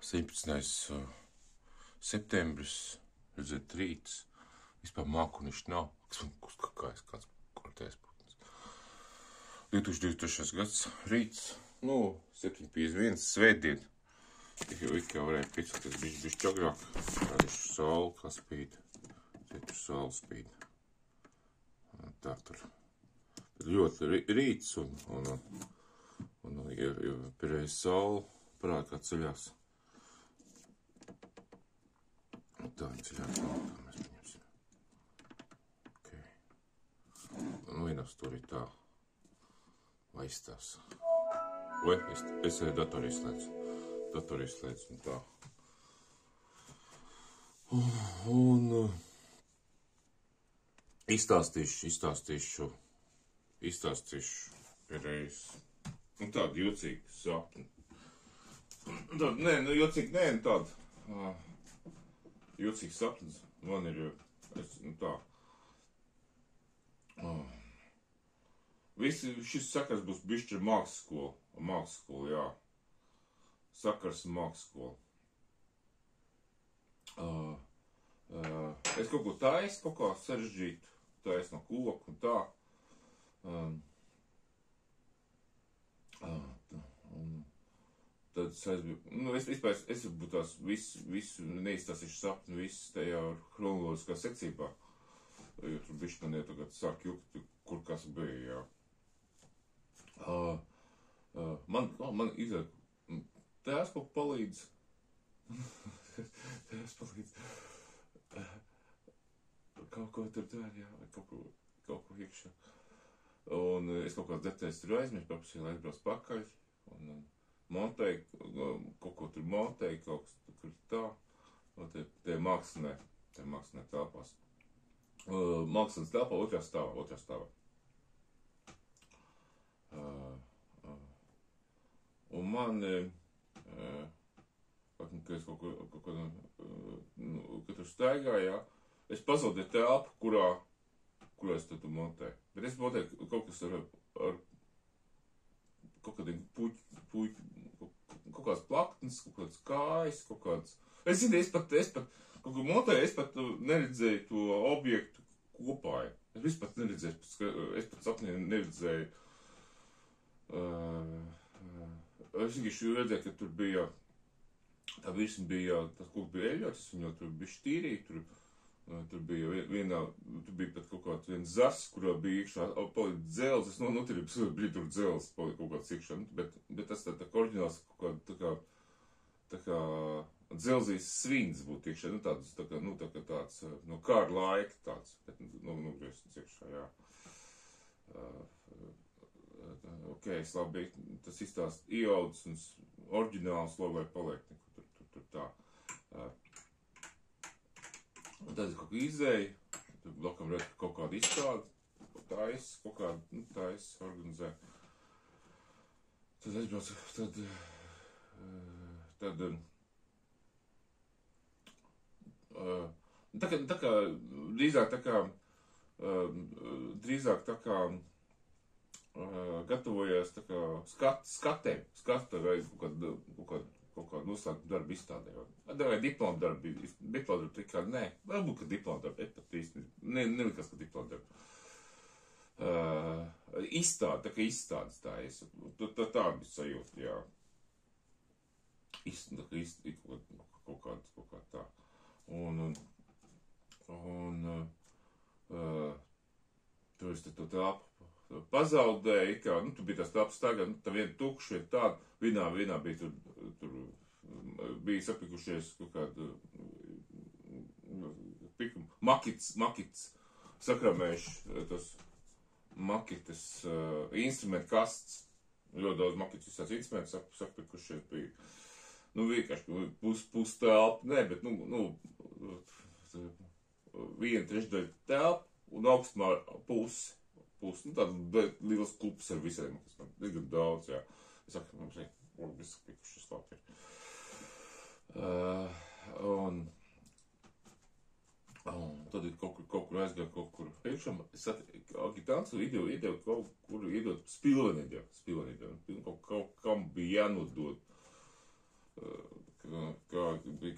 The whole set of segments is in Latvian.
17. septembris, redzēt, rīts, vispār mākunišķi nav, kāds kortēs putns. 2023. gads, rīts, 7:51, svētdien, jau varēja piecelties bišķi agrāk, rādīšu sauli, kā spīd, tur sauli spīd, tā tur, ļoti rīts un pirēs sauli, parāda kā ceļās. Tā viņa ceļās, tā mēs paņemsim. Ok. Vienas tur ir tā, vai izstās. Es datoru izslēdzu un tā. Un izstāstīšu reiz. Tādu jocīgu sapni. Tādu, jocīgs sapnis man ir, šis sakars būs bišķi ar mākslas skolu, jā. Sakars un mākslas skolu. Es kaut ko taisu, kaut kā sarežģītu, taisu no koku un tā. Tad es aizbiju, es varbūt tās visu neizstāstīšu sapni, visu tajā chronoloģiskā secībā, jo tur bišķi man jau tagad sāk jukt, kur kas bija, jā. Man izrāk, tēvs kaut palīdz, kaut ko tur dara, jā, vai kaut ko iekšā. Un es kaut kāds detaļas tur aizmirsu, paprasīju, lai aizbrauc pakaļ, un montēju, kaut ko tur montēju, kaut kas tur tā, tie māksliniē telpās. Mākslinieces telpā otrā stāvā. Un man, kad es kaut ko, kad tur staigāju, jā, es pazaudēju telpu, kurā es tur montēju. Bet es montēju kaut kas ar kaut kādiem kaut kāds plaknes, kaut kāds kājas, kaut kāds... Es zinu, es pat kaut ko montēju, es pat neredzēju to objektu kopā. Es vispār neredzēju, es pat sapnī neredzēju. Es vienkārši redzēju, ka tur bija, tā virsma bija, tas koks bija eļļots, es viņu tur bišķi tīrīju, tur bija pat kaut kāds viens zars, kurā bija iekšā palika dzels, es notirīju, bija tur dzels, palika kaut kāds iekšā, bet tas tā kā oriģināls kaut kā, tā kā dzelzīs svins būtu iekšā, tāds, no kāra laika tāds, bet nogriezts iekšā, jā. Ok, es labi, tas izstāst ieaudzis un oriģināls logai paliek, tur tā. Un tad es kaut kā izēju, tur blokam redz, ka kaut kādu izstādi, tais, organizē. Tad aizbraucu, drīzāk tā kā gatavojās tā kā skate vai kaut kādu noslēgtu darbu izstādē. Vai diplomu darbu tikai, nē, varbūt, ka diplomu darbu, pat īsti, nelikās, ka diplomu darbu. Tā kā izstādes tā es, tā bija sajūta, jā. Kaut kā tā. Un tur es to telpu pazaudēju, kā, tur bija tās telpas tagad, tā viena tukša, viena tāda, vienā bija tur bija sapikušies kaut kādu makits, sakramējuši tos makites instrumentu kasts, ļoti daudz makits visās instrumentu sapikušies bija, vienkārši pus telpa, ne, bet, 1/3 telpa un augstumā pusi, tāda liels klups ar visiem, kas man diezgan daudz, jā. Es saku, mums viss pikušas klāt ir. Un tad kaut kur aizgāju, kaut kur priekšam. Es agitānsu ideju kaut kur iedot spilveni ideju. Kaut kam bija jānodod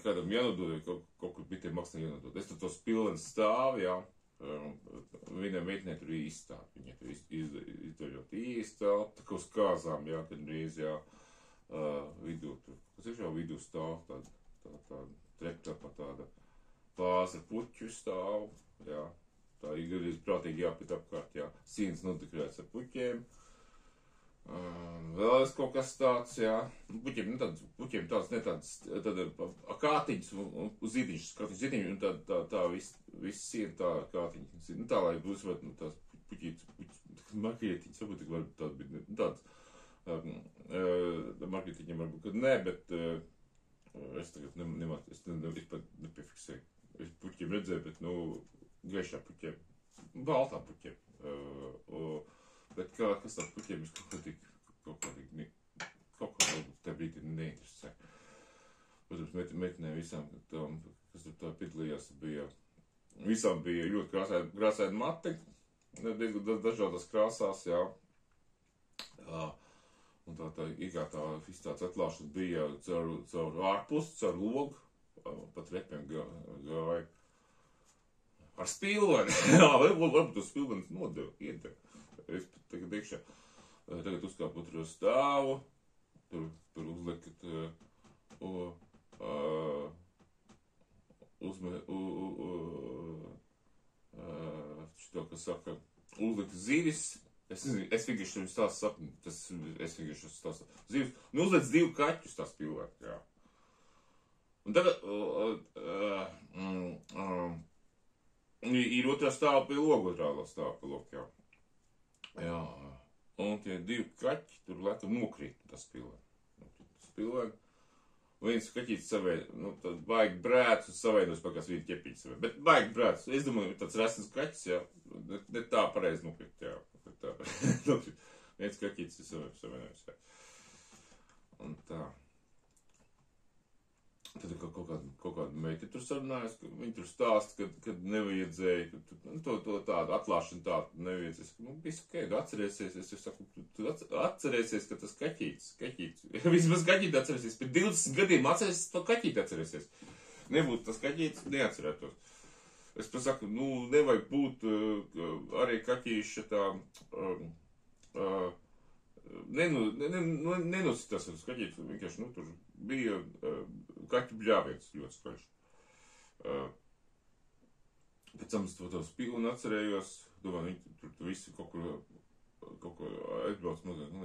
kādam jānodod, vai kaut kur bitiem maksā jānodod. Es tur tos pilens stāvu, jā. Vienai meitenei tur īstā. Viņa tur izdarot īstā, tā kā uz kāzām, jā, kad drīz, jā, vidū tur. Kas ir jau vidū stāv, tāda treptapa tāda vāza ar puķu stāvu, jā. Tā ir gadījis prātīgi jāpīt apkārt, jā. Sīns nodekorēts ar puķiem. Vēl es kaut kas tāds, jā. Puķiem tāds, ne tāds, tāda kātiņas un zītiņš, un tā viss siena tā kātiņas. Nu tā, lai būs, nu tās puķītas, marketiņas, varbūt tik varbūt tāds bija, nu tāds. Marketiņiem varbūt, kad ne, bet es tagad nepiefiksēju. Es puķiem redzēju, bet, nu, gaišā puķiem, baltā puķiem. Bet kas tāds puķiem es kaut kā varbūt te brīdī neinteresē. Protams, meitenē visām, kas tur tā piedalījās, visām bija ļoti krāsaini mati, diezgan dažādas krāsās, jā. Un tā izstādes atklāšana bija caur ārpusi, caur logu, pa trepiem gāja. Ar spilveni, jā, varbūt to spilveni iedeva. Es pat tagad iekšā. Tagad uzkāpu tur stāvu, tur uzlikat šito, kas saka, uzlikat zivis. Es vienkārši viņu stāstu sapni, es vienkārši stāstu zivis. Nu, uzliec 2 kaķus tās pilvēk, jā. Un tagad, ir otrā stāva pie logu, jā. Jā, un tie 2 kaķi tur lētam nokrīt tas pilvēk. Viens kaķītis savēt, nu, tad baigi brēts un savainos pakās viņa ķepītis savēt. Bet baigi brēts, es domāju, tāds resnes kaķis, jā, ne tā pareizi nokrīt, jā. Viens kaķītis ir savienojums, jā. Un tā. Tad kaut kāda meita tur sarunājas, ka viņi tur stāsta, kad nevajadzēja, to tādu atklāšanu tādu nevajadzēs. Nu, viss ok, atcerēsies, es jau saku, tu atcerēsies, ka tas kaķītis, vismaz kaķīti atcerēsies, pēc 20 gadiem atcerēsies, to kaķīti atcerēsies. Nebūtu tas kaķītis, neatcerētos. Es pasaku, nu, nevajag būt arī kaķīša tā, nenositās ar skaķīti, vienkārši, nu, tur bija kaķu bļāviens ļoti skaļš. Pēc tam es to spilni atcerējos, domāju, viņi tur visi kaut ko aizbrauc, nezinu,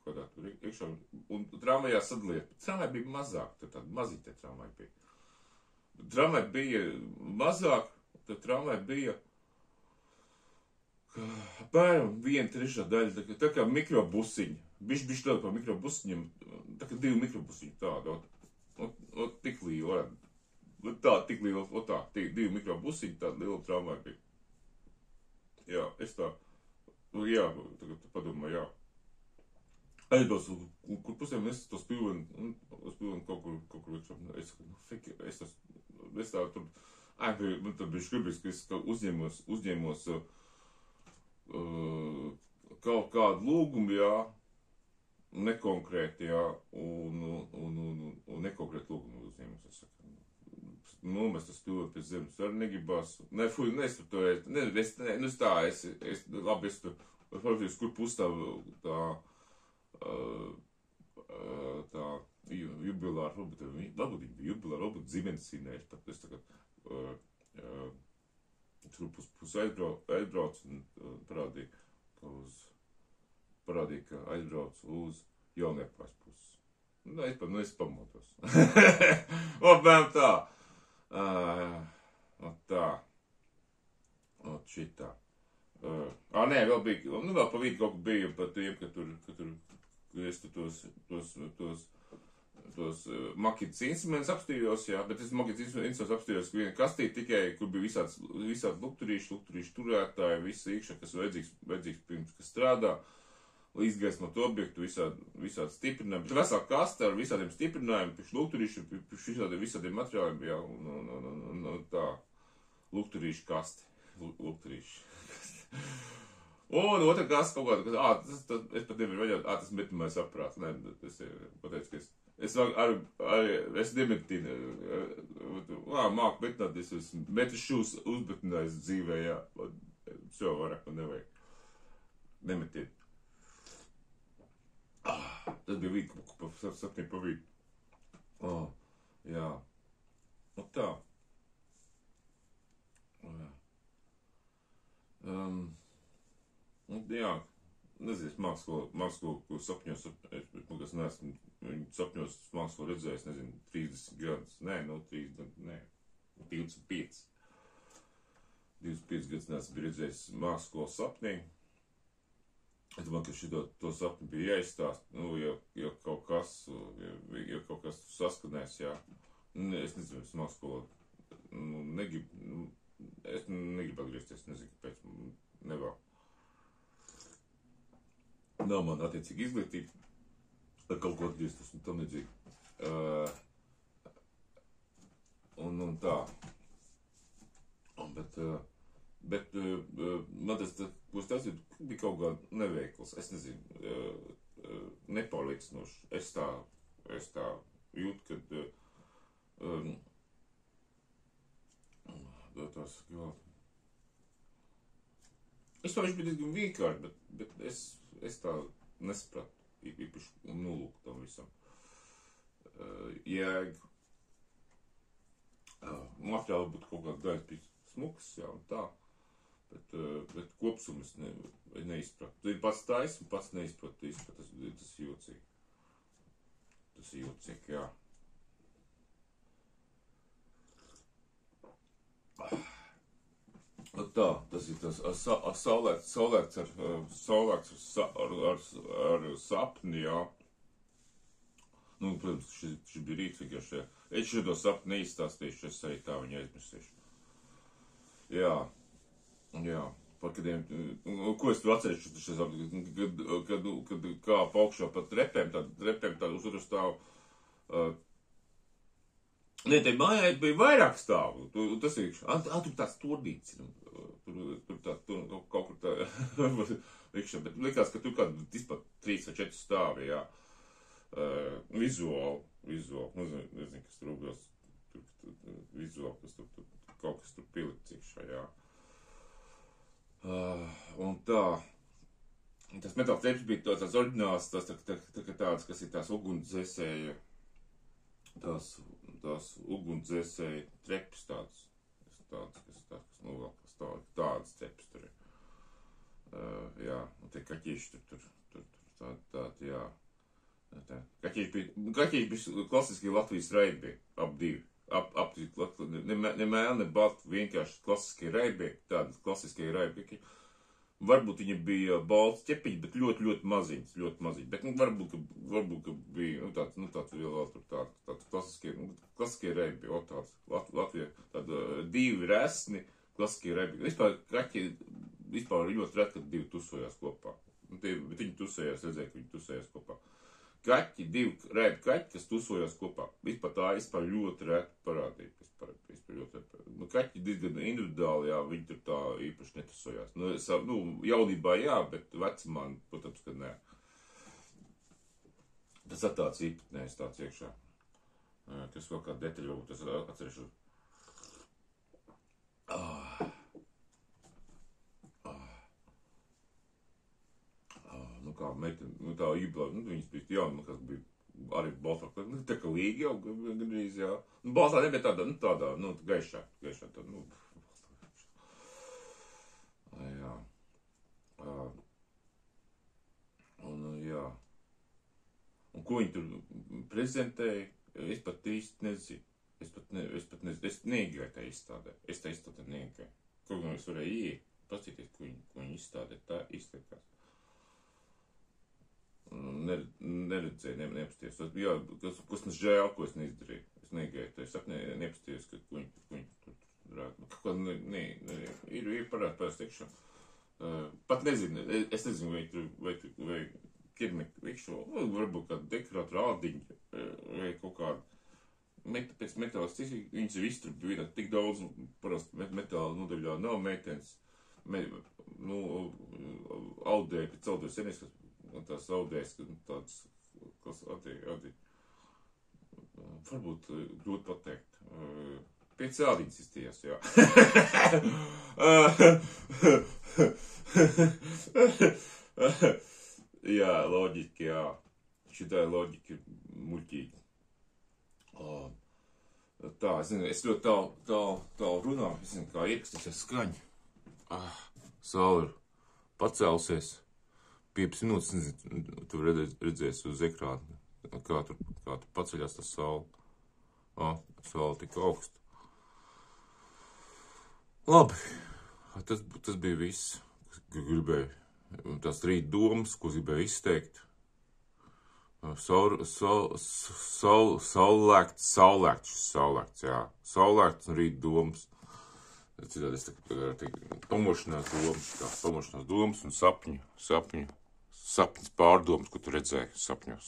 kaut kādā tur iekšā, un tramvajā sadaliet. Tramvajā bija mazāk, tad tāda mazīte tramvajā bija. Tramvajā bija mazāk, tad tramvajā bija apmēram 1/3 daļa, tā kā mikrobusiņi. Bišķi tāda par mikrobusiņiem, tā kā 2 mikrobusiņi tāda, tik liela, tik liela, 2 mikrobusiņi, tāda liela tramvajā bija. Jā, es tā, jā, tagad padomāju, jā. Aizbraucu, kur pusēm es to spilveni kaut kur iekšā, es tā tur, tad bija škribis, ka es uzņēmos kaut kādu lūgumu, jā, nekonkrēti, jā, un nekonkrēti lūgumu uzņēmums, es saku. Nomest tas spilveni pie zemes, arī negribās, es tur, kur pustāv tā jubilāra, varbūt viņi bija jubilāra, varbūt dzimenes svinējuši, pat es tagad tur pus aizbrauc un parādīja, ka aizbrauc uz Jauniepājas puses. Nu, es pamotos. Apmēram tā. Tā. Šitā. Nē, vēl bija, vēl pa vidu kaut bija par tiem, ka es tos makitas instrumentus apstījos, jā, bet es makitas instrumentus apstījos viena kastīte tikai, kur bija visādi lukturīši turētāji, viss iekšā, kas vajadzīgs pirms, kas strādā, izgaismot objektu, visādi stiprinājumi, bet vesā kaste ar visādiem stiprinājumiem, priekš lukturīši, priekš visādiem materiāliem, jā, un tā, lukturīši kaste, Un otra kaste kaut kāda, es pat nevaru vaļāt, tas metamais aprāts, nē, es pateicu, ka es Es nemetīju, māku metināties, bet es šūs uzbetinājis dzīvē, jā. Šo vairāk man nevajag. Nemetīt. Tas bija vīku pa 7 pa vīdu. Jā. Nu tā. Jā. Nezinu, mākslo sapņos, es neesmu sapņos mākslo redzējis, nezinu, 30 gadus. Nē, 25. 25 gadus neesmu redzējis mākslo sapnī. Es domāju, ka to sapni bija jāizstāst, ja kaut kas saskanēs, jā. Es nezinu, es mākslo, es negribu atgriezties, nezinu, kāpēc nevēl. Nav man attiecīgi izglītība, ar kaut ko atgrieztos un tam nedzīgi. Un tā. Bet man tas, ko es teicu, bija kaut kā neveikls. Es nezinu, nepārliecinoši. Es tā jūtu, kad es to viņš bija diezgan vienkārši, bet es tā nesapratu īpaši nolūku tam visam. Jēgu. Materiāli būtu kaut kāds daļas bija smuks, jā, un tā. Bet kopsumas neizpratu. Tu ir pats taisn, pats neizpratu. Tas ir jocīgi. Tas ir jocīgi, jā. Tā, tas ir tas saulēkts ar sapni, jā. Nu, protams, šis bija rīts vienkārši, jā. Es šo sapni neizstāstīšu, es arī tā viņu aizmirsīšu. Jā, par kādiem, ko es tur atceļšu, kad kāp augšā pa trepēm, tādu uz otru stāvu. Nē, te mājā bija vairāk stāvu, tas ir, tur tāds turdīts, tur kaut kur tā, likšā, bet likās, ka tur kādu vispār 3 vai 4 stāvi, jā. Vizuāli, nezinu, kas tur rūpjās, vizuāli, kas tur kaut kas tur pilikts iekšā, jā. Un tā, tas metāls treps bija tāds oriģināls, tāds, kas ir tās ugunsdzēsēja, tās ugunsdzēsēja treps tāds, kas novelkas tādas treps tur ir. Jā, un tie kaķīši tur tādi, jā. Kaķīši bija klasiskie Latvijas raibi, ap divi. Ne mēli, ne balti, vienkārši klasiskie raibi, tādi klasiskie raibi. Varbūt viņi bija balti ķepiņi, bet ļoti maziņas, Bet varbūt, ka bija, tāds vēl tur tāds klasiskie raibi, Latvijā, tāda 2 resni klasiskie raibi. Vispār kaķi, ļoti ret, kad 2 tusojās kopā. Bet viņi tusējās, redzēja, ka viņi tusējās kopā. Kaķi, 2 rēbi kaķi, kas tusojās kopā. Vispār ļoti rēti parādīja. Kaķi diezgan individuāli, jā, viņi tur tā īpaši netusojās. Jaunībā jā, bet vecumā, protams, ka nē. Tas ir tāds īpatnējs tāds iekšā. Kas vēl kā detaļa, varbūt es atcerēšu. Kā meitene, tā īblā, viņas bija jauna, kas bija arī baltā, tā kā līga jau gandrīz, jā. Baltā nebija tādā, gaišā, tāda, jā. Jā. Un ko viņi tur prezentēja, es pat īsti nezinu. Es neigāju tā izstādē. Es tā izstādē neigāju. Kaut gan es varēju iet, pasīties, ko viņi izstādē, tā izskatās. Neredzēju, neapstījos. Jā, kas man žēl, ko es neizdarīju. Es neigāju, es neapstījos, ka viņi tur rāda. Kaut kā, ir parāds iekšā. Pat nezinu, es nezinu, vai kirmekļu iekšā, varbūt kāda dekorāta rādiņa, vai kaut kāda pēc metālas, viņas ir visi tur bija tik daudz, parasti metāla nodaļā nav meitenes, audēja, pēc audēja senīs, tās audējas, tāds, kas atī. varbūt grūti pateikt. Pie cēliņas izties, jā. Jā, loģika, jā. Šitā loģika ir muļķīga. Tā, es zinu, es ļoti tālu runāju, es zinu, kā ierakstīs skaņa. Saule ir pacēlusies. 5 minūtes, nezinu, tu redzēsi uz ekrāna, kā tur paceļās tas saule. Saule tik augstu. Labi, tas bija viss, ko gribēju. Tās rīt domas, ko gribēju izteikt. Saulēkts, jā. Saulēkts un rīt domas. Citādi es pamošanās domas un sapņas pārdomas, ko tu redzēji sapņos.